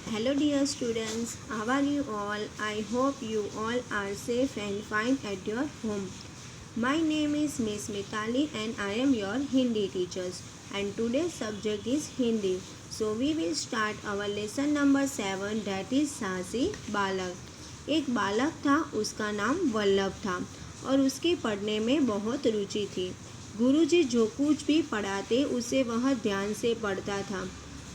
Hello dear students, how are you all? I hope you all are safe and fine at your home. My name is Miss Mitali and I am your Hindi teacher, and today's subject is Hindi. So we will start our lesson number 7, that is साहसी बालक। एक बालक था, उसका नाम वल्लभ था और उसकी पढ़ने में बहुत रुचि थी। गुरुजी जो कुछ भी पढ़ाते उसे वह ध्यान से पढ़ता था।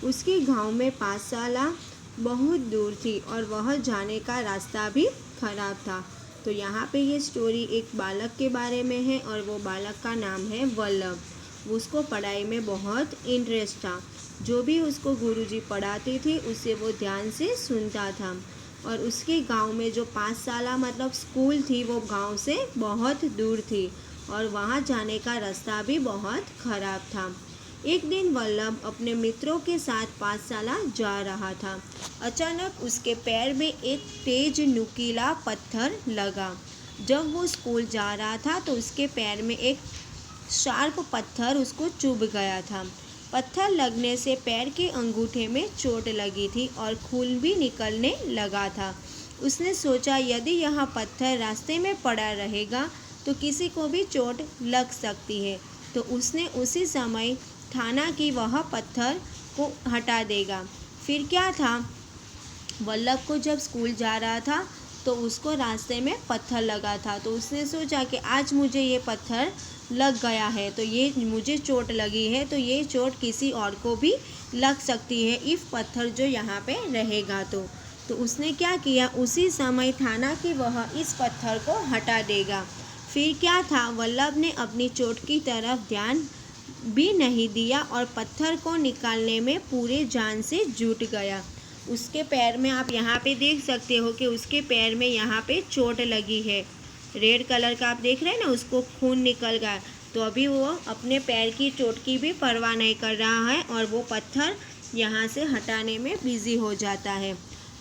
उसके गांव में पाठशाला बहुत दूर थी और वह जाने का रास्ता भी खराब था। तो यहाँ पे ये स्टोरी एक बालक के बारे में है और वो बालक का नाम है वल्लभ। उसको पढ़ाई में बहुत इंटरेस्ट था। जो भी उसको गुरुजी पढ़ाते थे उसे वो ध्यान से सुनता था। और उसके गांव में जो पाठशाला मतलब स्कूल थी वो गांव से बहुत दूर थी और वहाँ जाने का रास्ता भी बहुत खराब था। एक दिन वल्लभ अपने मित्रों के साथ पाठशाला जा रहा था। अचानक उसके पैर में एक तेज नुकीला पत्थर लगा। जब वो स्कूल जा रहा था तो उसके पैर में एक शार्प पत्थर उसको चुभ गया था। पत्थर लगने से पैर के अंगूठे में चोट लगी थी और खून भी निकलने लगा था। उसने सोचा यदि यह पत्थर रास्ते में पड़ा रहेगा तो किसी को भी चोट लग सकती है। तो उसने उसी समय ठाना कि वह पत्थर को हटा देगा। फिर क्या था, वल्लभ को जब स्कूल जा रहा था तो उसको रास्ते में पत्थर लगा था। तो उसने सोचा कि आज मुझे ये पत्थर लग गया है तो ये मुझे चोट लगी है तो ये चोट किसी और को भी लग सकती है इफ़ पत्थर जो यहाँ पे रहेगा तो उसने क्या किया, उसी समय ठाना कि वह इस पत्थर को हटा देगा। फिर क्या था, वल्लभ ने अपनी चोट की तरफ ध्यान भी नहीं दिया और पत्थर को निकालने में पूरे जान से जुट गया। उसके पैर में आप यहाँ पे देख सकते हो कि उसके पैर में यहाँ पे चोट लगी है। रेड कलर का आप देख रहे हैं ना, उसको खून निकल गया। तो अभी वो अपने पैर की चोट की भी परवाह नहीं कर रहा है और वो पत्थर यहाँ से हटाने में बिजी हो जाता है।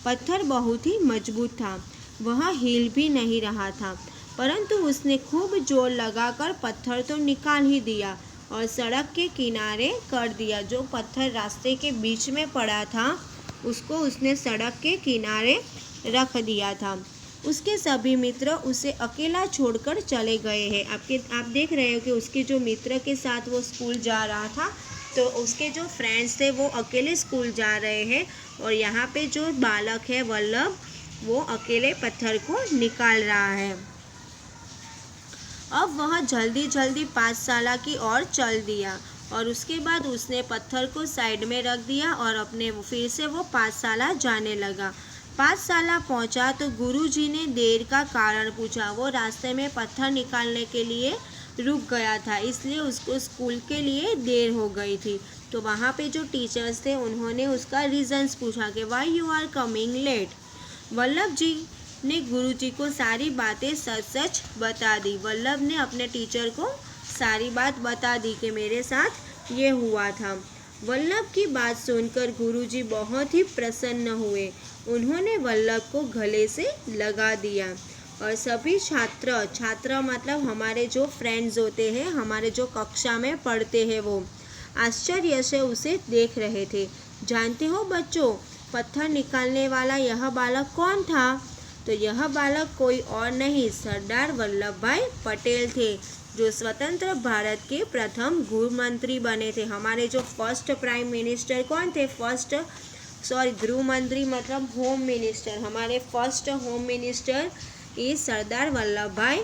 पत्थर बहुत ही मजबूत था, वह हिल भी नहीं रहा था, परंतु उसने खूब जोर लगाकर पत्थर तो निकाल ही दिया और सड़क के किनारे कर दिया। जो पत्थर रास्ते के बीच में पड़ा था उसको उसने सड़क के किनारे रख दिया था। उसके सभी मित्र उसे अकेला छोड़कर चले गए हैं। आप देख रहे हो कि उसके जो मित्र के साथ वो स्कूल जा रहा था तो उसके जो फ्रेंड्स थे वो अकेले स्कूल जा रहे हैं और यहाँ पे जो बालक है वल्लभ वो अकेले पत्थर को निकाल रहा है। अब वह जल्दी जल्दी पाठशाला की ओर चल दिया और उसके बाद उसने पत्थर को साइड में रख दिया और फिर से वो पाठशाला जाने लगा। पाठशाला पहुंचा तो गुरुजी ने देर का कारण पूछा। वो रास्ते में पत्थर निकालने के लिए रुक गया था, इसलिए उसको स्कूल के लिए देर हो गई थी। तो वहाँ पे जो टीचर्स थे उन्होंने उसका रीजंस पूछा कि why you are coming late. Vallabh ji ने गुरुजी को सारी बातें सच सच बता दी। वल्लभ ने अपने टीचर को सारी बात बता दी कि मेरे साथ ये हुआ था। वल्लभ की बात सुनकर गुरुजी बहुत ही प्रसन्न हुए। उन्होंने वल्लभ को गले से लगा दिया और सभी छात्र मतलब हमारे जो फ्रेंड्स होते हैं, हमारे जो कक्षा में पढ़ते हैं, वो आश्चर्य से उसे देख रहे थे। जानते हो बच्चों, पत्थर निकालने वाला यह बालक कौन था? तो यह बालक कोई और नहीं सरदार वल्लभ भाई पटेल थे, जो स्वतंत्र भारत के प्रथम गृह मंत्री बने थे। हमारे जो फर्स्ट प्राइम मिनिस्टर कौन थे? गृह मंत्री मतलब होम मिनिस्टर। हमारे फर्स्ट होम मिनिस्टर ये सरदार वल्लभ भाई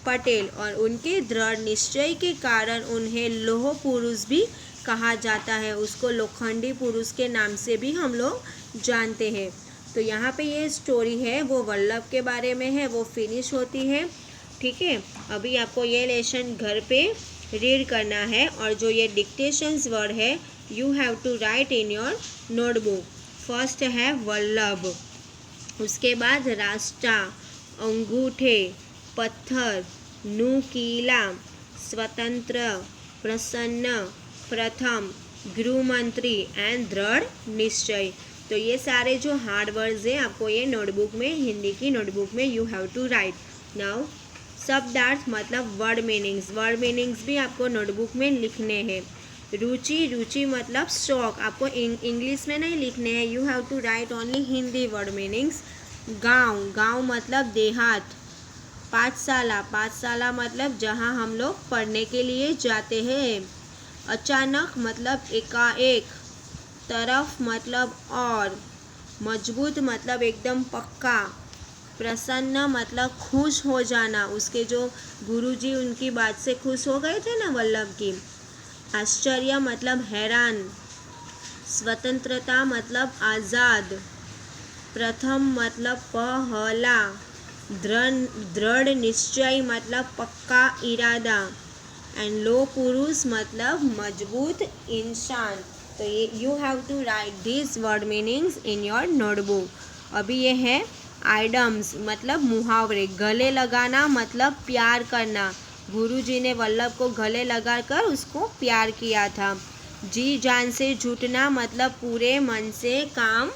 पटेल और उनके दृढ़ निश्चय के कारण उन्हें लौह पुरुष भी कहा जाता है। उसको लोखंडी पुरुष के नाम से भी हम लोग जानते हैं। तो यहाँ पे ये स्टोरी है वो वल्लभ के बारे में है, वो फिनिश होती है। ठीक है, अभी आपको ये लेसन घर पे रीड करना है और जो ये डिक्टेशंस वर्ड है you have to write in your notebook. First है वल्लभ, उसके बाद रास्ता, अंगूठे, पत्थर, नुकीला, स्वतंत्र, प्रसन्न, प्रथम, गृह मंत्री एंड दृढ़ निश्चय। तो ये सारे जो हार्ड वर्ड्स हैं आपको ये नोटबुक में, हिंदी की नोटबुक में you have to write. Now शब्दार्थ मतलब वर्ड मीनिंग्स भी आपको नोटबुक में लिखने हैं। रुचि, रुचि मतलब शौक। आपको इंग्लिश में नहीं लिखने हैं, you have to write only Hindi word meanings. गांव, गांव मतलब देहात। पाठशाला, पाठशाला मतलब जहाँ हम लोग पढ़ने के लिए जाते हैं। अचानक मतलब एकाएक। तरफ मतलब और। मजबूत मतलब एकदम पक्का। प्रसन्न मतलब खुश हो जाना, उसके जो गुरुजी उनकी बात से खुश हो गए थे ना वल्लभ की। आश्चर्य मतलब हैरान। स्वतंत्रता मतलब आज़ाद। प्रथम मतलब पहला। दृढ़ निश्चय मतलब पक्का इरादा। एंड लो पुरुष मतलब मजबूत इंसान। तो ये you have to write this word meanings in your notebook. अभी ये है आइडम्स मतलब मुहावरे। गले लगाना मतलब प्यार करना। गुरुजी ने वल्लभ को गले लगाकर उसको प्यार किया था। जी जान से जुटना मतलब पूरे मन से काम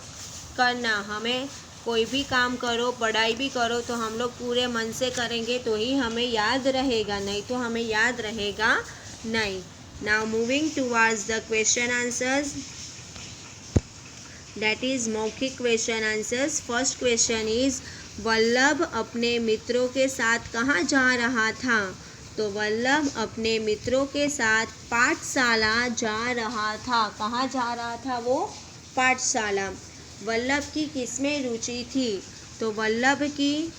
करना। हमें कोई भी काम करो, पढ़ाई भी करो तो हम लोग पूरे मन से करेंगे तो ही हमें याद रहेगा, नहीं तो हमें याद रहेगा नहीं। Now moving towards the question answers, that is मौखिक question answers. First question is Vallabh अपने मित्रों के साथ कहाँ जा रहा था? तो वल्लभ अपने मित्रों के साथ पाठशाला जा रहा था। कहाँ जा रहा था वो? पाठशाला। वल्लभ की किसमें रुचि थी? तो वल्लभ की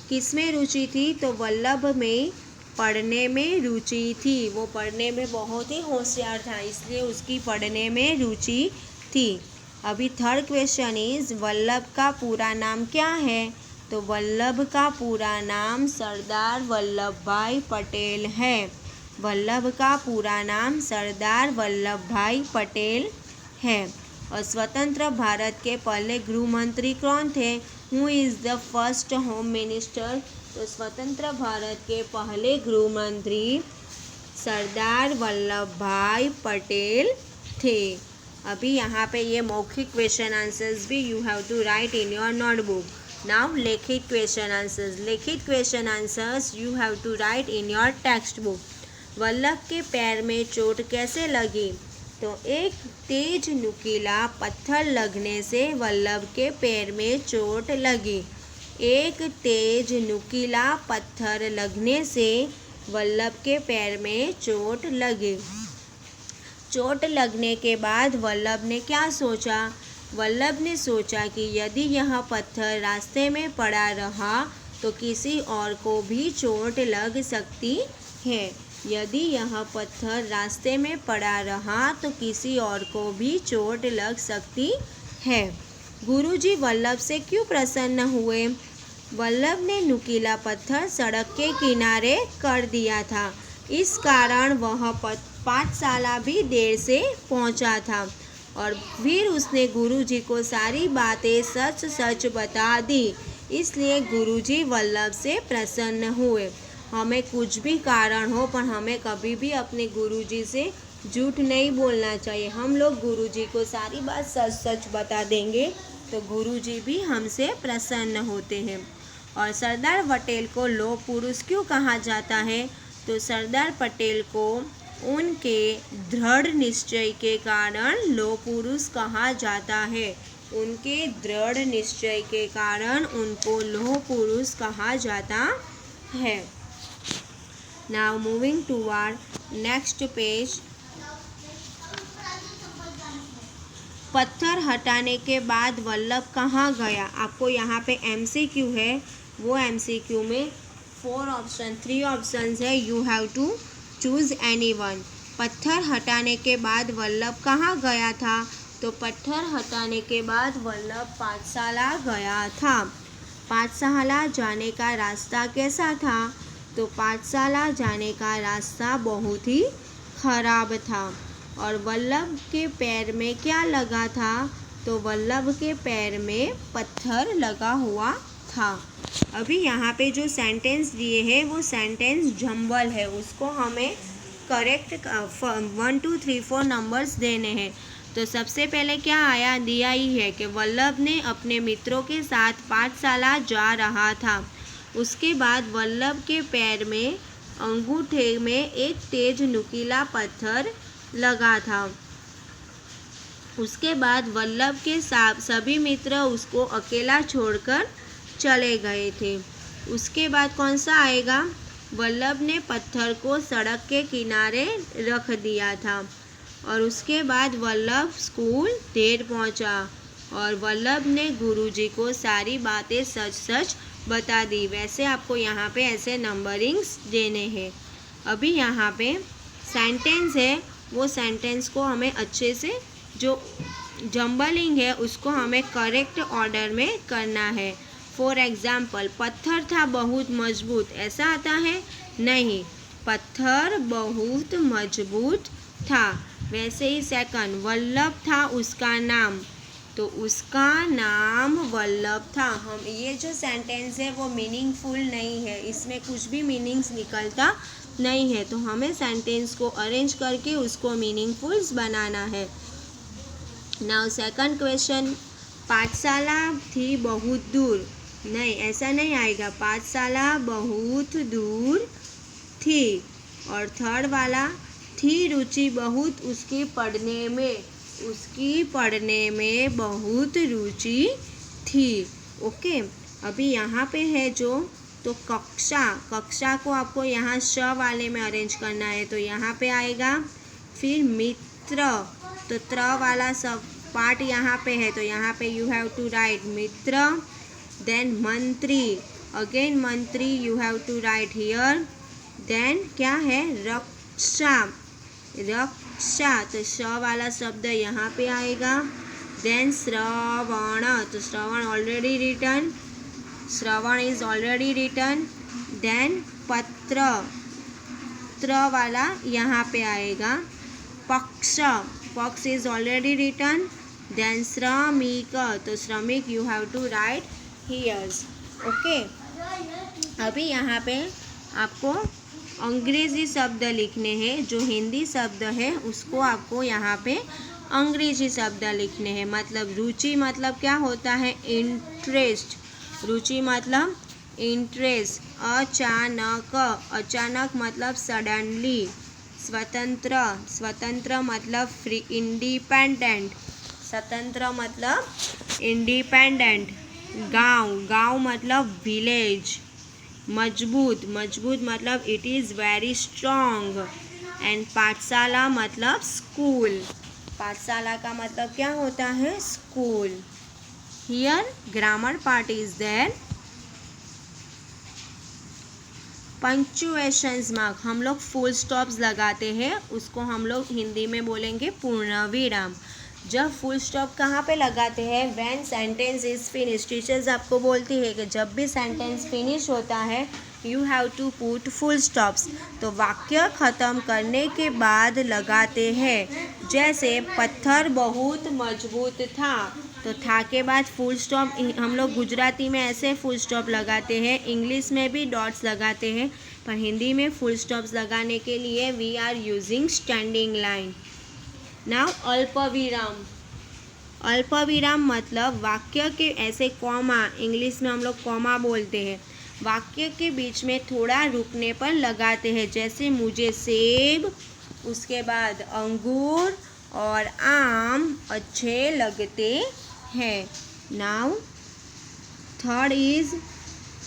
किसमें रुचि थी? तो वल्लभ में पढ़ने में रुचि थी। वो पढ़ने में बहुत ही होशियार था, इसलिए उसकी पढ़ने में रुचि थी। अभी थर्ड क्वेश्चन इज वल्लभ का पूरा नाम क्या है? तो वल्लभ का पूरा नाम सरदार वल्लभ भाई पटेल है। वल्लभ का पूरा नाम सरदार वल्लभ भाई पटेल है। और स्वतंत्र भारत के पहले गृह मंत्री कौन थे? Who is the first home minister? तो स्वतंत्र भारत के पहले गृह मंत्री सरदार वल्लभ भाई पटेल थे। अभी यहाँ पे ये मौखिक क्वेश्चन आंसर्स भी you have to write in your notebook. Now लिखित क्वेश्चन आंसर्स, लिखित question answers you have to write in your text book. Vallabh के पैर में चोट कैसे लगी? तो एक तेज नुकीला पत्थर लगने से वल्लभ के पैर में चोट लगी। एक तेज नुकीला पत्थर लगने से वल्लभ के पैर में चोट लगी। चोट लगने के बाद वल्लभ ने क्या सोचा? वल्लभ ने सोचा कि यदि यह पत्थर रास्ते में पड़ा रहा तो किसी और को भी चोट लग सकती है। यदि यह पत्थर रास्ते में पड़ा रहा तो किसी और को भी चोट लग सकती है। गुरुजी वल्लभ से क्यों प्रसन्न हुए? वल्लभ ने नुकीला पत्थर सड़क के किनारे कर दिया था, इस कारण वह पाठशाला भी देर से पहुंचा था। और फिर उसने गुरुजी को सारी बातें सच सच बता दी, इसलिए गुरुजी वल्लभ से प्रसन्न हुए। हमें कुछ भी कारण हो पर हमें कभी भी अपने गुरुजी से झूठ नहीं बोलना चाहिए। हम लोग गुरुजी को सारी बात सच सच बता देंगे तो गुरुजी भी हमसे प्रसन्न होते हैं। और सरदार पटेल को लौह पुरुष क्यों कहा जाता है? तो सरदार पटेल को उनके दृढ़ निश्चय के कारण लौह पुरुष कहा जाता है। उनके दृढ़ निश्चय के कारण उनको लौह पुरुष कहा जाता है। Now moving toward next page। पत्थर हटाने के बाद वल्लभ कहाँ गया? आपको यहाँ पे MCQ है, वो MCQ में 3 ऑप्शंस है, you have to choose any one. पत्थर हटाने के बाद वल्लभ कहाँ गया था? तो पत्थर हटाने के बाद वल्लभ पाठशाला गया था। पाठशाला जाने का रास्ता कैसा था? तो पाठशाला जाने का रास्ता बहुत ही खराब था। और वल्लभ के पैर में क्या लगा था? तो वल्लभ के पैर में पत्थर लगा हुआ था। अभी यहाँ पे जो सेंटेंस दिए हैं वो सेंटेंस जंबल है, उसको हमें करेक्ट 1 2 3 4 नंबर्स देने हैं। तो सबसे पहले क्या आया? दिया ही है कि वल्लभ ने अपने मित्रों के साथ पाठशाला जा रहा था। उसके बाद वल्लभ के पैर में अंगूठे में एक तेज नुकीला पत्थर लगा था। उसके बाद वल्लभ के सभी मित्र उसको अकेला छोड़कर चले गए थे। उसके बाद कौन सा आएगा? वल्लभ ने पत्थर को सड़क के किनारे रख दिया था और उसके बाद वल्लभ स्कूल देर पहुंचा और वल्लभ ने गुरुजी को सारी बातें सच सच बता दी। वैसे आपको यहाँ पे ऐसे नंबरिंग्स देने हैं। अभी यहाँ पे सेंटेंस है, वो सेंटेंस को हमें अच्छे से, जो जम्बलिंग है उसको हमें करेक्ट ऑर्डर में करना है। फॉर एग्जाम्पल, पत्थर था बहुत मजबूत, ऐसा आता है? नहीं, पत्थर बहुत मजबूत था। वैसे ही सेकंड, वल्लभ था उसका नाम, तो उसका नाम वल्लभ था। हम ये जो सेंटेंस है वो मीनिंगफुल नहीं है, इसमें कुछ भी मीनिंग्स निकलता नहीं है, तो हमें सेंटेंस को अरेंज करके उसको मीनिंगफुल बनाना है। नाउ सेकंड क्वेश्चन, पाठशाला थी बहुत दूर। नहीं, ऐसा नहीं आएगा, पाठशाला बहुत दूर थी। और थर्ड वाला, थी रुचि बहुत उसकी पढ़ने में, उसकी पढ़ने में बहुत रुचि थी। ओके, अभी यहाँ पे है जो, तो कक्षा, कक्षा को आपको यहाँ श वाले में अरेंज करना है, तो यहाँ पे आएगा। फिर मित्र, तो त्र वाला सब पार्ट यहाँ पे है, तो यहाँ पे यू हैव टू राइट मित्र। देन मंत्री, अगेन मंत्री you have to write here. Then क्या है? रक्षा, रक्षा, तो श वाला शब्द यहाँ पे आएगा। देन श्रवण, तो shravan already written, shravan is already written. Then patra, त्र वाला यहाँ पे आएगा। पक्ष, पक्ष इज ऑलरेडी रिटन। देन श्रमिक, तो श्रमिक you have to write here's. Okay, अभी यहाँ पे आपको अंग्रेजी शब्द लिखने हैं, जो हिंदी शब्द है उसको आपको यहाँ पे अंग्रेजी शब्द लिखने हैं। मतलब रुचि मतलब क्या होता है? इंटरेस्ट, रुचि मतलब इंटरेस्ट। अचानक, अचानक मतलब सडनली। स्वतंत्र, स्वतंत्र मतलब फ्री, इंडिपेंडेंट, स्वतंत्र मतलब इंडिपेंडेंट। गांव, गांव मतलब विलेज। मजबूत, मजबूत मतलब it is very strong. And पाठशाला मतलब स्कूल, पाठशाला का मतलब क्या होता है? School. Here grammar part is there. Punctuations mark, हम लोग फुल स्टॉप्स लगाते हैं, उसको हम लोग हिंदी में बोलेंगे पूर्ण विराम। जब फुल स्टॉप कहाँ पे लगाते हैं? When sentence is finish. Teachers आपको बोलती है कि जब भी सेंटेंस फिनिश होता है you have to put full stops, तो वाक्य ख़त्म करने के बाद लगाते हैं। जैसे पत्थर बहुत मजबूत था, तो था के बाद फुल स्टॉप हम लोग गुजराती में ऐसे फुल स्टॉप लगाते हैं, इंग्लिश में भी डॉट्स लगाते हैं, पर हिंदी में फुल स्टॉप्स लगाने के लिए we are using standing line. Now अल्पविराम, अल्पविराम मतलब वाक्य के ऐसे कॉमा, इंग्लिश में हम लोग कॉमा बोलते हैं, वाक्य के बीच में थोड़ा रुकने पर लगाते हैं। जैसे मुझे सेब, उसके बाद अंगूर और आम अच्छे लगते हैं। नाउ थर्ड इज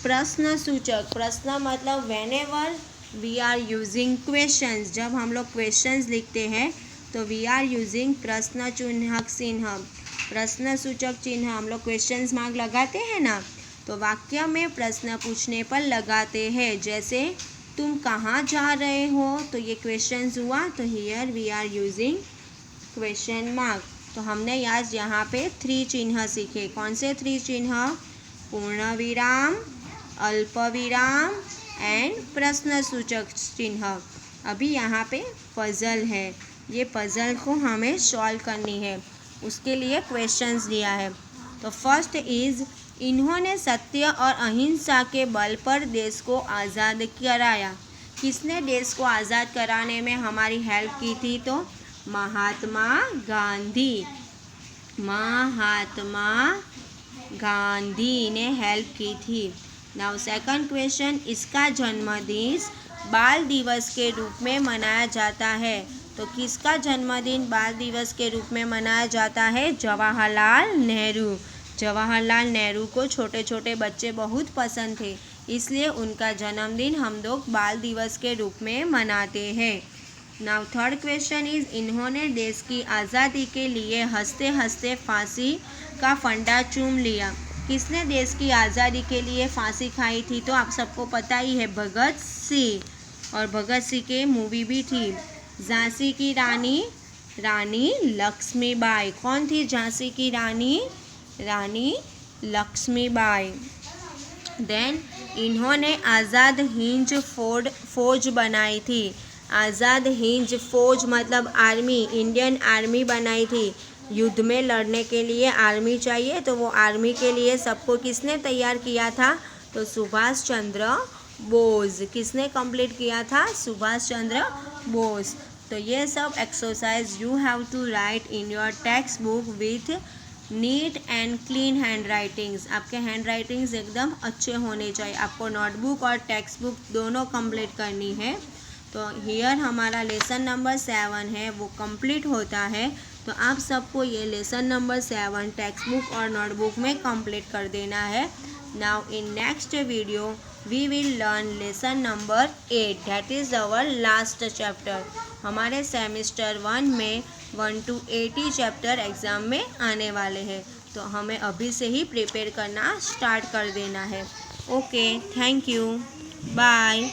प्रश्न सूचक। प्रश्न मतलब whenever we are using questions, जब हम लोग क्वेश्चंस लिखते हैं तो वी आर यूजिंग प्रश्न चिन्हक चिन्ह, प्रश्न सूचक चिन्ह हम लोग क्वेश्चंस मार्क लगाते हैं ना, तो वाक्य में प्रश्न पूछने पर लगाते हैं। जैसे तुम कहाँ जा रहे हो, तो ये क्वेश्चंस हुआ, तो here we are using question mark. तो हमने आज यहाँ पे 3 चिन्ह सीखे। कौन से 3 चिन्ह? पूर्ण विराम, अल्प विराम एंड प्रश्न सूचक चिन्ह। अभी यहाँ पे पजल है, ये पजल को हमें सॉल्व करनी है, उसके लिए क्वेश्चंस दिया है। तो फर्स्ट इज, इन्होंने सत्य और अहिंसा के बल पर देश को आज़ाद कराया। किसने देश को आज़ाद कराने में हमारी हेल्प की थी? तो महात्मा गांधी, महात्मा गांधी ने हेल्प की थी। नाउ सेकंड क्वेश्चन, इसका जन्मदिन बाल दिवस के रूप में मनाया जाता है। तो किसका जन्मदिन बाल दिवस के रूप में मनाया जाता है? जवाहरलाल नेहरू। जवाहरलाल नेहरू को छोटे छोटे बच्चे बहुत पसंद थे, इसलिए उनका जन्मदिन हम लोग बाल दिवस के रूप में मनाते हैं। नाउ थर्ड क्वेश्चन इज, इन्होंने देश की आज़ादी के लिए हंसते हंसते फांसी का फंदा चूम लिया। किसने देश की आज़ादी के लिए फांसी खाई थी? तो आप सबको पता ही है, भगत सिंह। और भगत सिंह की मूवी भी थी। झांसी की रानी, रानी लक्ष्मीबाई। कौन थी झांसी की रानी? रानी लक्ष्मीबाई। देन इन्होंने आज़ाद हिंद फौज बनाई थी। आज़ाद हिंद फौज मतलब आर्मी, इंडियन आर्मी बनाई थी। युद्ध में लड़ने के लिए आर्मी चाहिए, तो वो आर्मी के लिए सबको किसने तैयार किया था? तो सुभाष चंद्र बोस। किसने कंप्लीट किया था? सुभाष चंद्र बोस। तो ये सब exercise you have to write in your text book with neat and clean hand writings. आपके हैंड राइटिंग्स एकदम अच्छे होने चाहिए। आपको नोटबुक और टेक्स्ट बुक दोनों कंप्लीट करनी है। तो हियर हमारा लेसन नंबर 7 है, वो कंप्लीट होता है। तो आप सबको ये लेसन नंबर 7 टेक्स्ट बुक और नोटबुक में कंप्लीट कर देना है। Now in next video we will learn lesson number 8, that is our last chapter. हमारे सेमेस्टर 1 में 1 to 80 चैप्टर एग्ज़ाम में आने वाले हैं, तो हमें अभी से ही प्रिपेयर करना स्टार्ट कर देना है। Okay, thank you, bye.